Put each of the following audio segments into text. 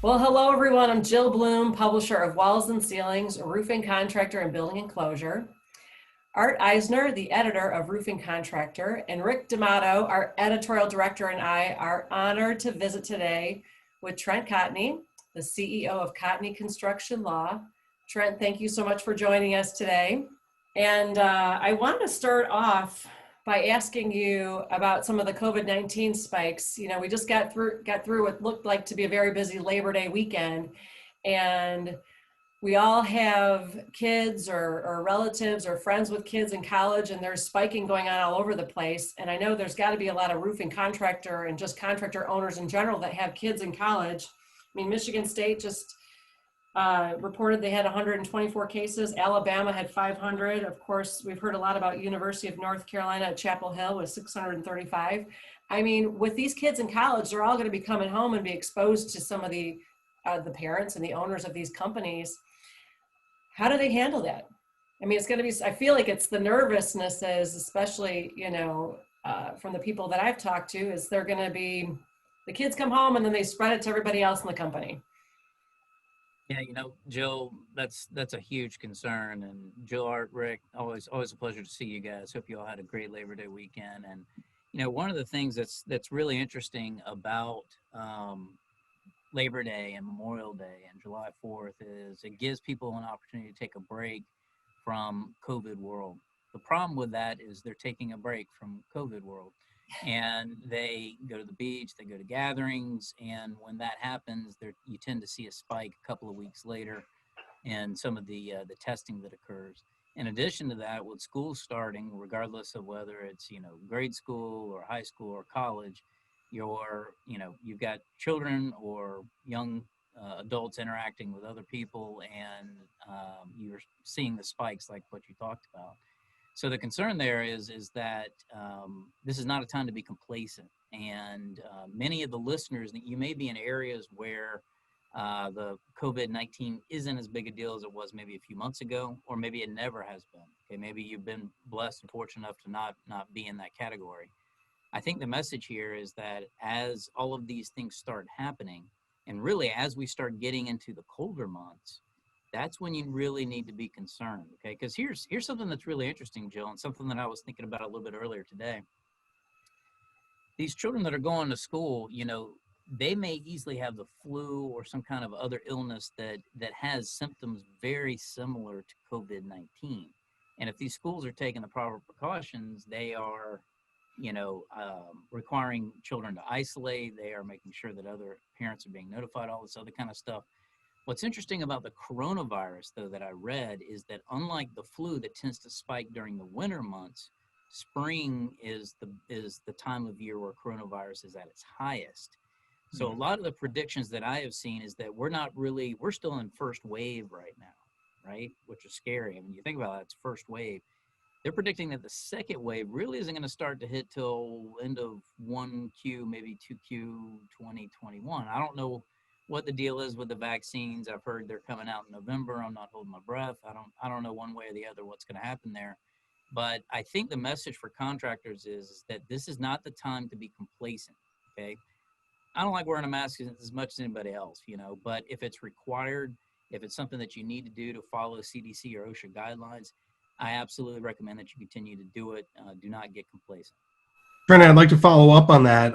Well, hello everyone. I'm Jill Bloom, publisher of Walls and Ceilings, a roofing contractor and building enclosure. Art Aisner, the editor of Roofing Contractor, and Rick Damato, our editorial director, and I are honored to visit today with Trent Cotney, the CEO of Cotney Construction Law. Trent, thank you so much for joining us today. And I wanted to start off by asking you about some of the COVID-19 spikes. You know, we just got through what looked like to be a very busy Labor Day weekend, and we all have kids or relatives or friends with kids in college, and there's spiking going on all over the place. And I know there's got to be a lot of roofing contractor and just contractor owners in general that have kids in college. I mean, Michigan State just reported they had 124 cases. Alabama had 500. Of course, we've heard a lot about University of North Carolina at Chapel Hill with 635. I mean, with these kids in college, they're all going to be coming home and be exposed to some of the parents and the owners of these companies. How do they handle that? I mean, it's going to be, I feel like it's the nervousness is, especially, from the people that I've talked to, is they're going to be, the kids come home and then they spread it to everybody else in the company. Yeah, Jill, that's a huge concern. And Jill, Art, Rick, always a pleasure to see you guys. Hope you all had a great Labor Day weekend. And one of the things that's really interesting about Labor Day and Memorial Day and July 4th is it gives people an opportunity to take a break from COVID world. The problem with that is they're taking a break from COVID world. And they go to the beach, they go to gatherings, and when that happens, you tend to see a spike a couple of weeks later in some of the testing that occurs. In addition to that, with schools starting, regardless of whether it's grade school or high school or college, you've got children or young adults interacting with other people, and you're seeing the spikes like what you talked about. So the concern there is that this is not a time to be complacent. And many of the listeners, that you may be in areas where the COVID-19 isn't as big a deal as it was maybe a few months ago, or maybe it never has been. Okay, maybe you've been blessed and fortunate enough to not be in that category. I think the message here is that as all of these things start happening, and really as we start getting into the colder months, that's when you really need to be concerned, okay? Because here's something that's really interesting, Jill, and something that I was thinking about a little bit earlier today. These children that are going to school, they may easily have the flu or some kind of other illness that has symptoms very similar to COVID-19. And if these schools are taking the proper precautions, they are, requiring children to isolate. They are making sure that other parents are being notified, all this other kind of stuff. What's interesting about the coronavirus, though, that I read is that unlike the flu that tends to spike during the winter months, spring is the time of year where coronavirus is at its highest. So a lot of the predictions that I have seen is that we're still in first wave right now, right? Which is scary. I mean, you think about that, it's first wave. They're predicting that the second wave really isn't going to start to hit till end of 1Q, maybe 2Q 2021. I don't know what the deal is with the vaccines. I've heard they're coming out in November. I'm not holding my breath. I don't know one way or the other what's going to happen there. But I think the message for contractors is that this is not the time to be complacent, okay? I don't like wearing a mask as much as anybody else, but if it's required, if it's something that you need to do to follow CDC or OSHA guidelines, I absolutely recommend that you continue to do it. Do not get complacent. Trent, I'd like to follow up on that.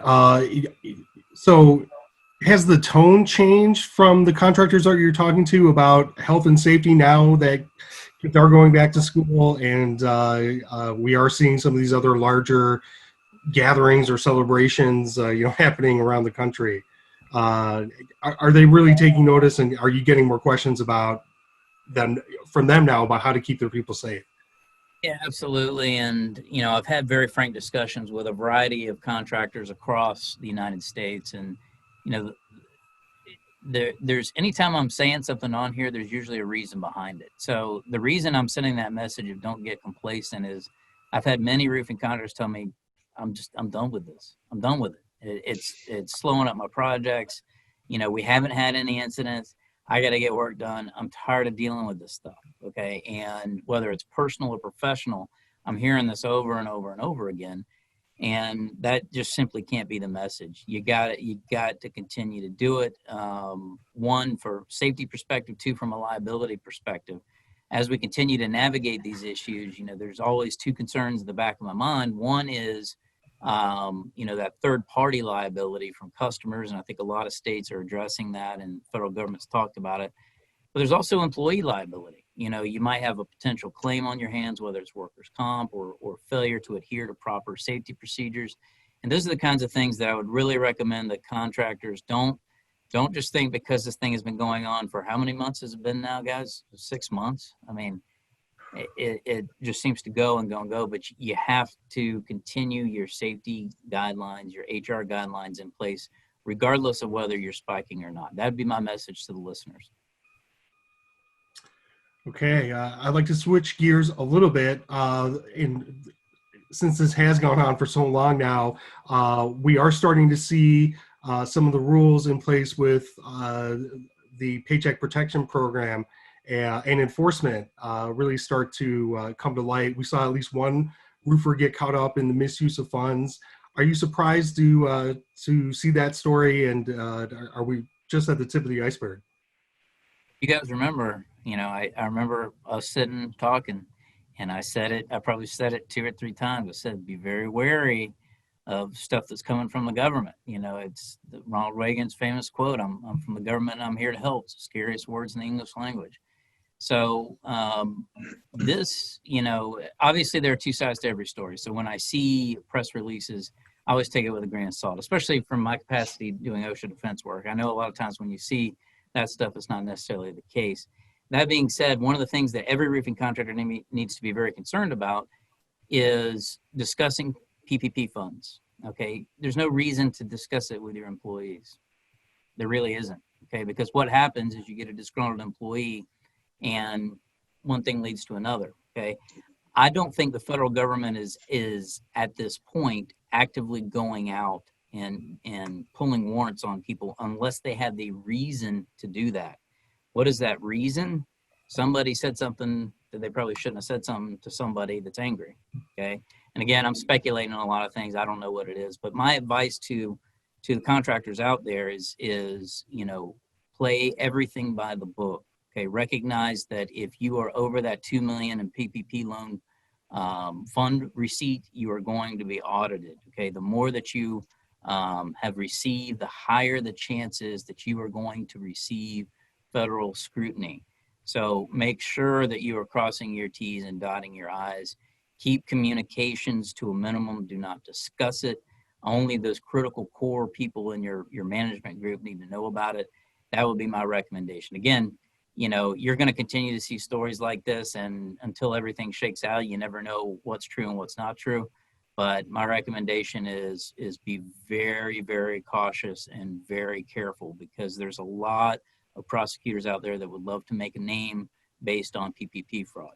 So has the tone changed from the contractors that you're talking to about health and safety now that kids are going back to school and we are seeing some of these other larger gatherings or celebrations, happening around the country? Are they really taking notice, and are you getting more questions about from them now about how to keep their people safe? Yeah, absolutely. And, I've had very frank discussions with a variety of contractors across the United States. And, there's anytime I'm saying something on here, there's usually a reason behind it. So the reason I'm sending that message of don't get complacent is I've had many roofing contractors tell me, I'm done with this. I'm done with it. It's slowing up my projects. We haven't had any incidents. I got to get work done. I'm tired of dealing with this stuff. Okay. And whether it's personal or professional, I'm hearing this over and over and over again. And that just simply can't be the message. You got to continue to do it. One, for safety perspective, two, from a liability perspective. As we continue to navigate these issues, there's always two concerns in the back of my mind. One is, that third party liability from customers. And I think a lot of states are addressing that, and federal government's talked about it. But there's also employee liability. You might have a potential claim on your hands, whether it's workers' comp or failure to adhere to proper safety procedures. And those are the kinds of things that I would really recommend that contractors don't just think, because this thing has been going on for how many months has it been now, guys? 6 months. I mean, it just seems to go and go and go, but you have to continue your safety guidelines, your HR guidelines in place, regardless of whether you're spiking or not. That'd be my message to the listeners. Okay, I'd like to switch gears a little bit. Since this has gone on for so long now, we are starting to see some of the rules in place with the Paycheck Protection Program and enforcement really start to come to light. We saw at least one roofer get caught up in the misuse of funds. Are you surprised to see that story, and are we just at the tip of the iceberg? You guys remember, I remember us sitting talking, and I probably said it 2 or 3 times. I said, be very wary of stuff that's coming from the government. It's Ronald Reagan's famous quote, I'm from the government and I'm here to help. It's the scariest words in the English language. So this, obviously there are two sides to every story. So when I see press releases, I always take it with a grain of salt, especially from my capacity doing OSHA defense work. I know a lot of times when you see that stuff, it's not necessarily the case. That being said, one of the things that every roofing contractor needs to be very concerned about is discussing PPP funds. Okay, there's no reason to discuss it with your employees. There really isn't. Okay, because what happens is you get a disgruntled employee, and one thing leads to another. Okay, I don't think the federal government is at this point actively going out and pulling warrants on people unless they have the reason to do that. What is that reason? Somebody said something that they probably shouldn't have said, something to somebody that's angry. Okay, and again, I'm speculating on a lot of things. I don't know what it is, but my advice to the contractors out there is play everything by the book. Okay, recognize that if you are over that $2 million in PPP loan fund receipt, you are going to be audited. Okay, the more that you have received, the higher the chances that you are going to receive federal scrutiny. So make sure that you are crossing your T's and dotting your I's. Keep communications to a minimum. Do not discuss it. Only those critical core people in your management group need to know about it. That would be my recommendation. Again, you're going to continue to see stories like this, and until everything shakes out, you never know what's true and what's not true. But my recommendation is be very, very cautious and very careful, because there's a lot of prosecutors out there that would love to make a name based on PPP fraud.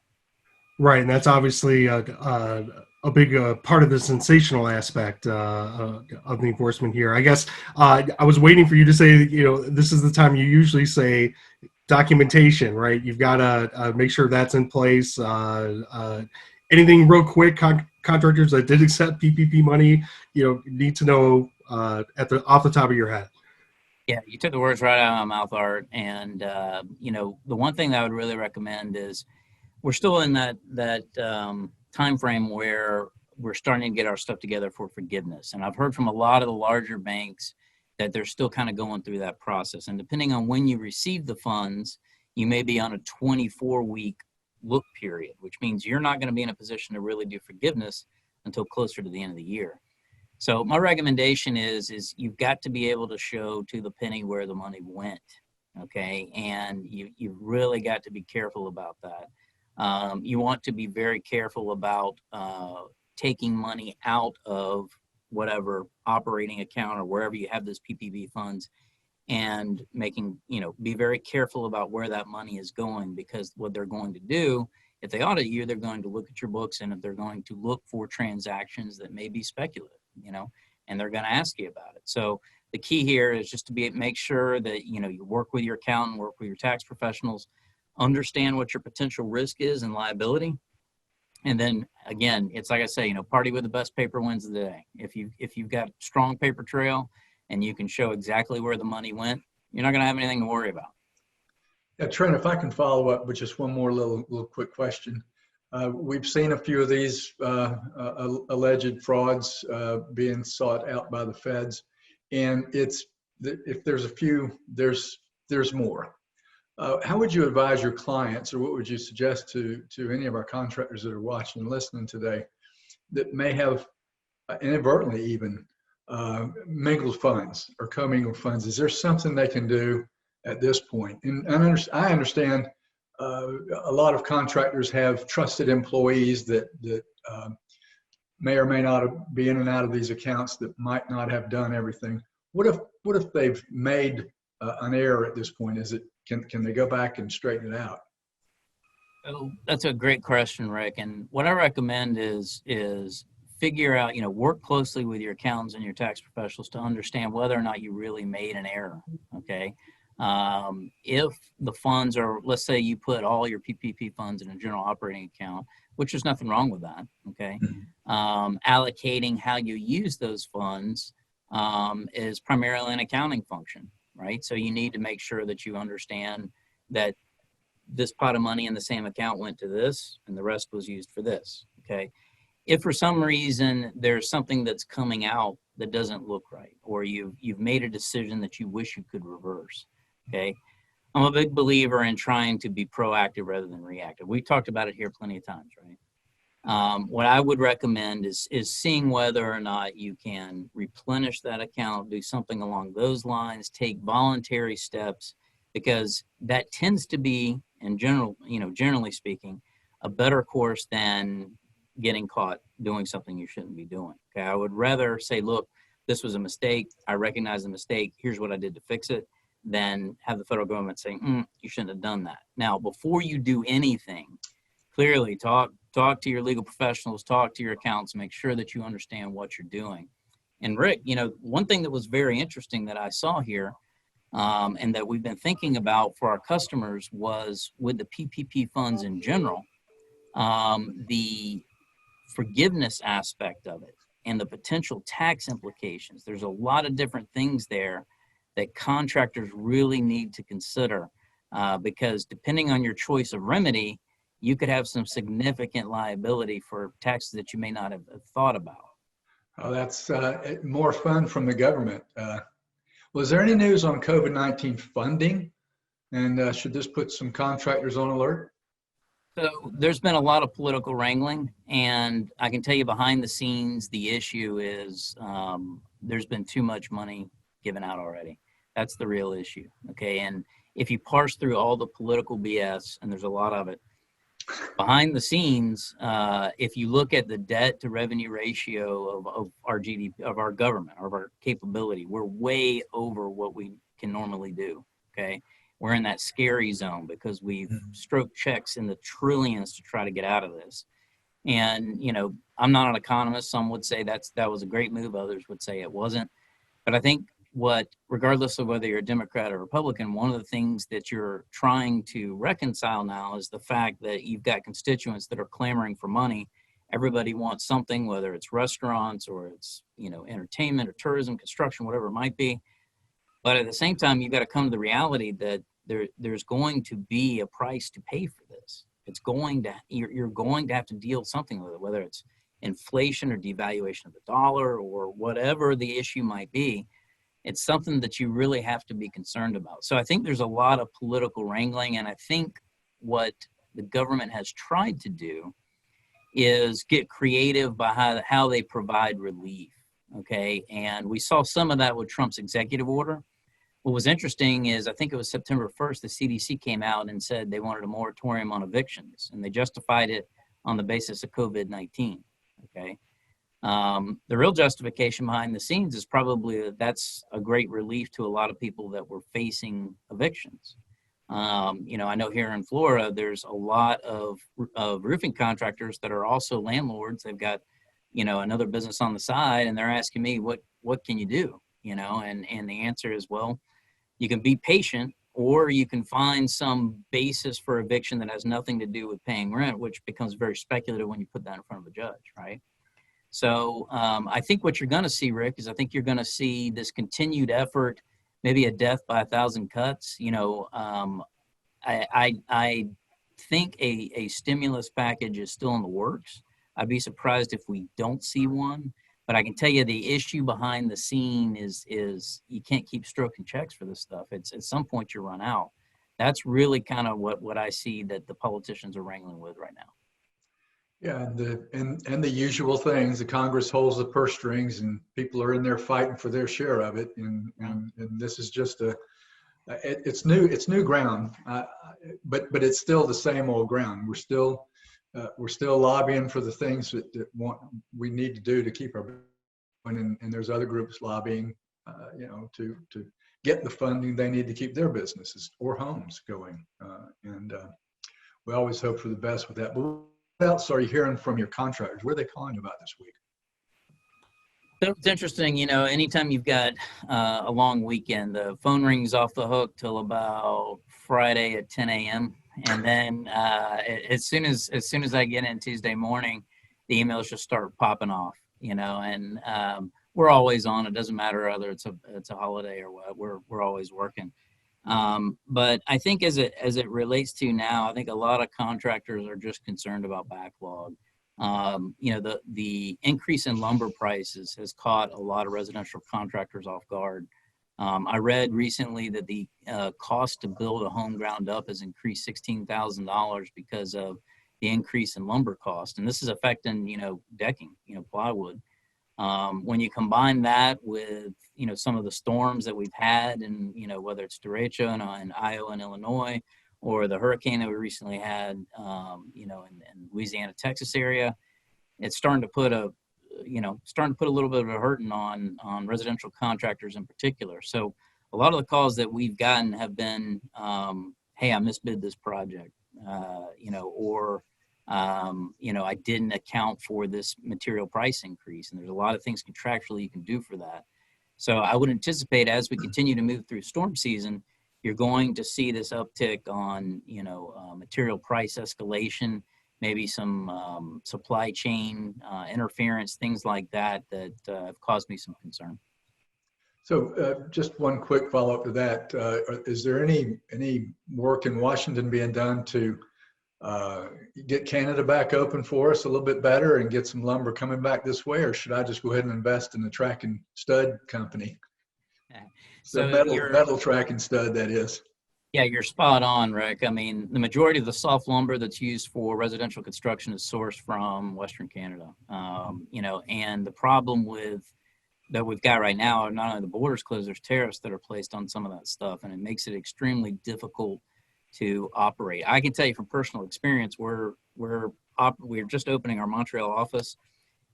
Right, and that's obviously a big part of the sensational aspect of the enforcement here. I guess I was waiting for you to say, this is the time you usually say documentation, right? You've got to make sure that's in place. Anything real quick, contractors that did accept PPP money, need to know off the top of your head. Yeah, you took the words right out of my mouth, Art. And the one thing that I would really recommend is we're still in that time frame where we're starting to get our stuff together for forgiveness. And I've heard from a lot of the larger banks that they're still kind of going through that process. And depending on when you receive the funds, you may be on a 24-week look period, which means you're not going to be in a position to really do forgiveness until closer to the end of the year. So my recommendation is you've got to be able to show to the penny where the money went, okay? And you've really got to be careful about that. You want to be very careful about taking money out of whatever operating account or wherever you have those PPP funds, and be very careful about where that money is going, because what they're going to do, if they audit you, they're going to look at your books, and if they're going to look for transactions that may be speculative, and they're going to ask you about it. So the key here is just to make sure that, you work with your accountant, work with your tax professionals, understand what your potential risk is and liability, And then again, it's like I say, party with the best paper wins the day. If you've got strong paper trail and you can show exactly where the money went, you're not going to have anything to worry about. Yeah, Trent, if I can follow up with just one more little quick question. We've seen a few of these alleged frauds being sought out by the feds, and if there's a few, there's more. How would you advise your clients, or what would you suggest to any of our contractors that are watching and listening today that may have inadvertently even mingled funds or commingled funds? Is there something they can do at this point? And I understand a lot of contractors have trusted employees that may or may not be in and out of these accounts that might not have done everything. What if they've made an error at this point? Can they go back and straighten it out? Oh, that's a great question, Rick. And what I recommend is figure out, work closely with your accountants and your tax professionals to understand whether or not you really made an error. Okay. If the funds are, let's say you put all your PPP funds in a general operating account, which there's nothing wrong with that. Okay. Allocating how you use those funds is primarily an accounting function, right? So you need to make sure that you understand that this pot of money in the same account went to this and the rest was used for this. Okay. If for some reason there's something that's coming out that doesn't look right, or you've made a decision that you wish you could reverse. Okay. I'm a big believer in trying to be proactive rather than reactive. We've talked about it here plenty of times, right? What I would recommend is seeing whether or not you can replenish that account, do something along those lines, take voluntary steps, because that tends to be, in general, generally speaking, a better course than getting caught doing something you shouldn't be doing. Okay. I would rather say, look, this was a mistake. I recognize the mistake. Here's what I did to fix it. Than have the federal government saying, you shouldn't have done that. Now, before you do anything, clearly talk to your legal professionals, talk to your accountants, make sure that you understand what you're doing. And Rick, one thing that was very interesting that I saw here and that we've been thinking about for our customers was with the PPP funds in general, the forgiveness aspect of it and the potential tax implications. There's a lot of different things there that contractors really need to consider because depending on your choice of remedy, you could have some significant liability for taxes that you may not have thought about. Oh, that's more fun from the government. Was there any news on COVID-19 funding? And should this put some contractors on alert? So there's been a lot of political wrangling, and I can tell you behind the scenes, the issue is there's been too much money given out already. That's the real issue. Okay. And if you parse through all the political BS, and there's a lot of it, behind the scenes, if you look at the debt to revenue ratio of our GDP, of our government, of our capability, we're way over what we can normally do. Okay. We're in that scary zone because we've stroked checks in the trillions to try to get out of this. And, I'm not an economist. Some would say that was a great move. Others would say it wasn't. But I think regardless of whether you're a Democrat or Republican, one of the things that you're trying to reconcile now is the fact that you've got constituents that are clamoring for money. Everybody wants something, whether it's restaurants or it's, entertainment or tourism, construction, whatever it might be. But at the same time, you've got to come to the reality that there's going to be a price to pay for this. You're going to have to deal something with it, whether it's inflation or devaluation of the dollar or whatever the issue might be. It's something that you really have to be concerned about. So I think there's a lot of political wrangling, and I think what the government has tried to do is get creative by how they provide relief, okay? And we saw some of that with Trump's executive order. What was interesting is I think it was September 1st, the CDC came out and said they wanted a moratorium on evictions, and they justified it on the basis of COVID-19, okay? The real justification behind the scenes is probably that's a great relief to a lot of people that were facing evictions. I know here in Florida, there's a lot of roofing contractors that are also landlords. They've got, another business on the side, and they're asking me, what can you do? And the answer is, well, you can be patient or you can find some basis for eviction that has nothing to do with paying rent, which becomes very speculative when you put that in front of a judge, right? So I think what you're going to see, Rick, is I think you're going to see this continued effort, maybe a death by 1,000 cuts. I think a stimulus package is still in the works. I'd be surprised if we don't see one. But I can tell you the issue behind the scene is you can't keep stroking checks for this stuff. It's at some point you run out. That's really kind of what I see that the politicians are wrangling with right now. Yeah, and the usual things. The Congress holds the purse strings, and people are in there fighting for their share of it. And this is just it's new ground, but it's still the same old ground. We're still lobbying for the things that we need to do to keep our, and there's other groups lobbying, to get the funding they need to keep their businesses or homes going. And we always hope for the best with that. But what else are you hearing from your contractors? What are they calling you about this week? So it's interesting, anytime you've got a long weekend, the phone rings off the hook till about Friday at 10 a.m. And then as soon as I get in Tuesday morning, the emails just start popping off, and we're always on. It doesn't matter whether it's a holiday or what, we're always working. But I think as it relates to now, I think a lot of contractors are just concerned about backlog. The increase in lumber prices has caught a lot of residential contractors off guard. I read recently that the cost to build a home ground up has increased $16,000 because of the increase in lumber cost. And this is affecting, decking, plywood. When you combine that with, some of the storms that we've had and, whether it's derecho in Iowa and Illinois, or the hurricane that we recently had, in Louisiana, Texas area, it's starting to put a little bit of a hurting on residential contractors in particular. So a lot of the calls that we've gotten have been, hey, I misbid this project, I didn't account for this material price increase. And there's a lot of things contractually you can do for that. So I would anticipate as we continue to move through storm season, you're going to see this uptick on, material price escalation, maybe some supply chain interference, things like that have caused me some concern. So just one quick follow-up to that. Is there any work in Washington being done to get Canada back open for us a little bit better and get some lumber coming back this way, or should I just go ahead and invest in the track and stud company? So metal track and stud, that is. Yeah, you're spot on, Rick. I mean, the majority of the soft lumber that's used for residential construction is sourced from Western Canada. And the problem that we've got right now are not only the borders closed, there's tariffs that are placed on some of that stuff, and it makes it extremely difficult to operate. I can tell you from personal experience, we're just opening our Montreal office.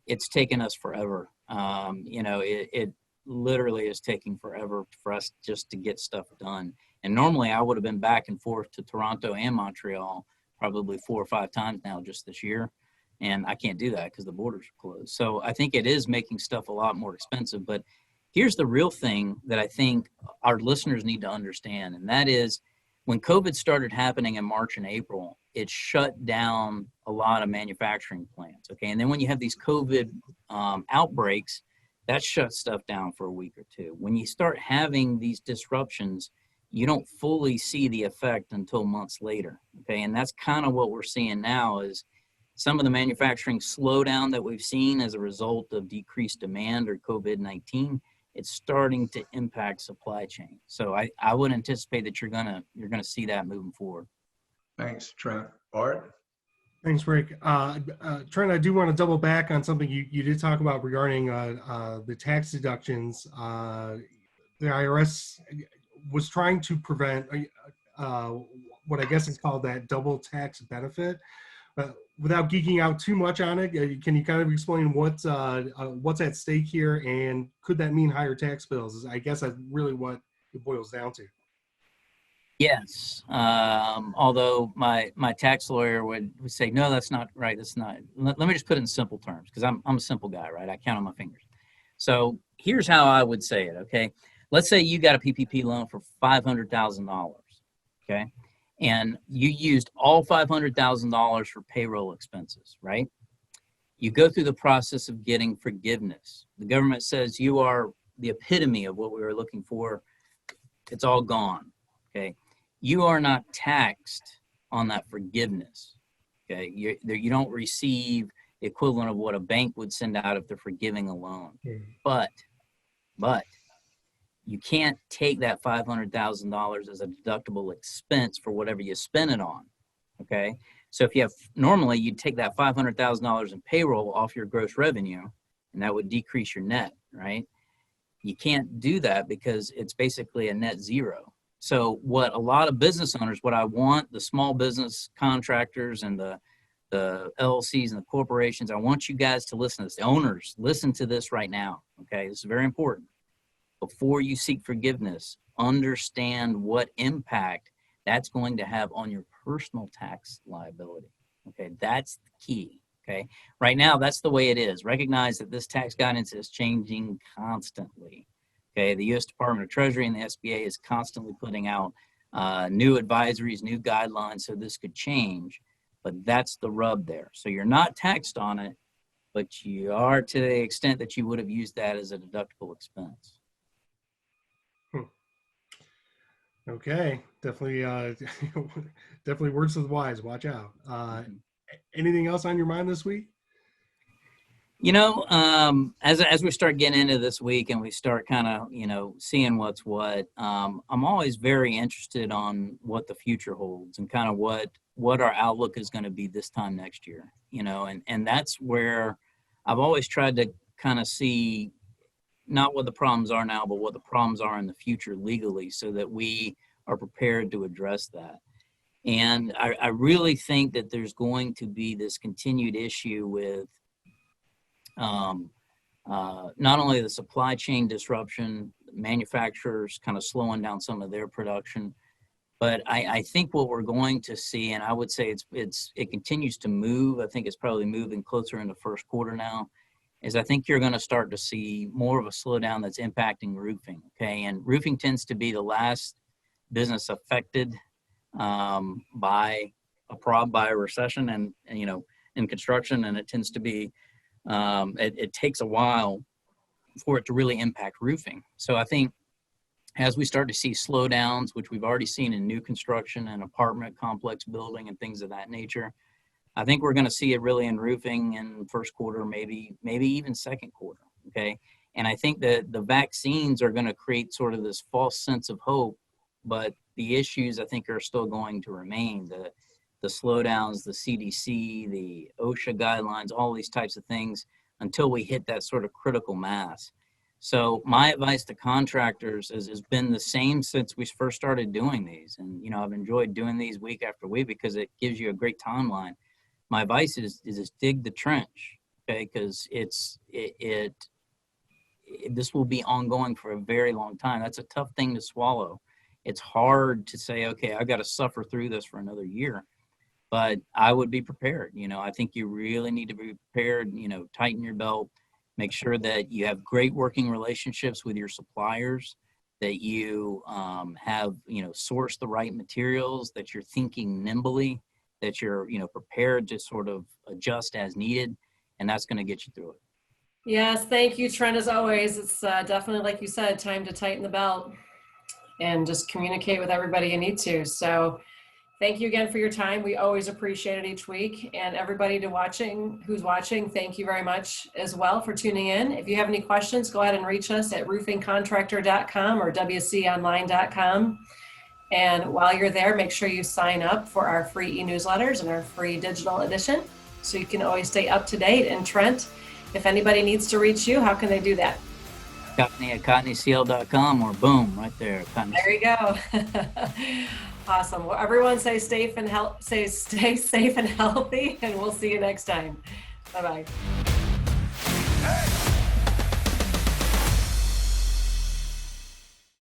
It's taken us forever. It literally is taking forever for us just to get stuff done. And normally I would have been back and forth to Toronto and Montreal probably 4 or 5 times now just this year. And I can't do that because the borders are closed. So I think it is making stuff a lot more expensive. But here's the real thing that I think our listeners need to understand. And that is when COVID started happening in March and April, it shut down a lot of manufacturing plants. Okay. And then when you have these COVID outbreaks, that shuts stuff down for a week or two. When you start having these disruptions, you don't fully see the effect until months later. Okay. And that's kind of what we're seeing now is some of the manufacturing slowdown that we've seen as a result of decreased demand or COVID-19, it's starting to impact supply chain. So I would anticipate that you're gonna see that moving forward. Thanks, Trent. Art? Thanks, Rick. Trent, I do want to double back on something you did talk about regarding the tax deductions. The IRS was trying to prevent what I guess is called that double tax benefit. Without geeking out too much on it, can you kind of explain what's at stake here, and could that mean higher tax bills? I guess that's really what it boils down to. Yes, although my tax lawyer would say, no, that's not right. That's not. Let me just put it in simple terms because I'm a simple guy, right? I count on my fingers. So here's how I would say it. Okay, let's say you got a PPP loan for $500,000. okay? And you used all $500,000 for payroll expenses, right? You go through the process of getting forgiveness. The government says you are the epitome of what we were looking for. It's all gone, okay? You are not taxed on that forgiveness, okay? You don't receive the equivalent of what a bank would send out if they're forgiving a loan. But you can't take that $500,000 as a deductible expense for whatever you spend it on, okay? So if you have, normally you'd take that $500,000 in payroll off your gross revenue, and that would decrease your net, right? You can't do that because it's basically a net zero. So what a lot of business owners, what I want the small business contractors and the LLCs and the corporations, I want you guys to listen to this. The owners, listen to this right now, okay? This is very important. Before you seek forgiveness, understand what impact that's going to have on your personal tax liability, okay? That's the key, okay? Right now, that's the way it is. Recognize that this tax guidance is changing constantly, okay? The U.S. Department of Treasury and the SBA is constantly putting out new advisories, new guidelines, so this could change, but that's the rub there. So you're not taxed on it, but you are to the extent that you would have used that as a deductible expense. Okay, definitely, definitely words of the wise. Watch out. Anything else on your mind this week? You know, as we start getting into this week and we start kind of, seeing what's what, I'm always very interested on what the future holds and kind of what our outlook is going to be this time next year, and that's where I've always tried to kind of see not what the problems are now, but what the problems are in the future legally so that we are prepared to address that. And I really think that there's going to be this continued issue with not only the supply chain disruption, manufacturers kind of slowing down some of their production, but I think what we're going to see, and I would say it continues to move. I think it's probably moving closer in the first quarter now, is I think you're going to start to see more of a slowdown that's impacting roofing, okay? And roofing tends to be the last business affected by a recession and in construction, and it tends to be, it takes a while for it to really impact roofing. So I think as we start to see slowdowns, which we've already seen in new construction and apartment complex building and things of that nature, I think we're going to see it really in roofing in first quarter, maybe even second quarter, okay? And I think that the vaccines are going to create sort of this false sense of hope, but the issues I think are still going to remain. The slowdowns, the CDC, the OSHA guidelines, all these types of things until we hit that sort of critical mass. So my advice to contractors has been the same since we first started doing these. And, I've enjoyed doing these week after week because it gives you a great timeline. My advice is dig the trench, okay? Because this will be ongoing for a very long time. That's a tough thing to swallow. It's hard to say, okay, I've got to suffer through this for another year, but I would be prepared. I think you really need to be prepared, tighten your belt, make sure that you have great working relationships with your suppliers, that you have, sourced the right materials, that you're thinking nimbly, that you're, prepared to sort of adjust as needed, and that's going to get you through it. Yes, thank you, Trent, as always. It's definitely, like you said, time to tighten the belt and just communicate with everybody you need to. So thank you again for your time. We always appreciate it each week. And everybody who's watching, thank you very much as well for tuning in. If you have any questions, go ahead and reach us at roofingcontractor.com or wconline.com. And while you're there, make sure you sign up for our free e-newsletters and our free digital edition so you can always stay up to date. And Trent, if anybody needs to reach you, how can they do that? Cotney at cotneycl.com or boom, right there. Cotney. There you go. Awesome. Well, everyone stay safe and healthy, and we'll see you next time. Bye-bye. Hey!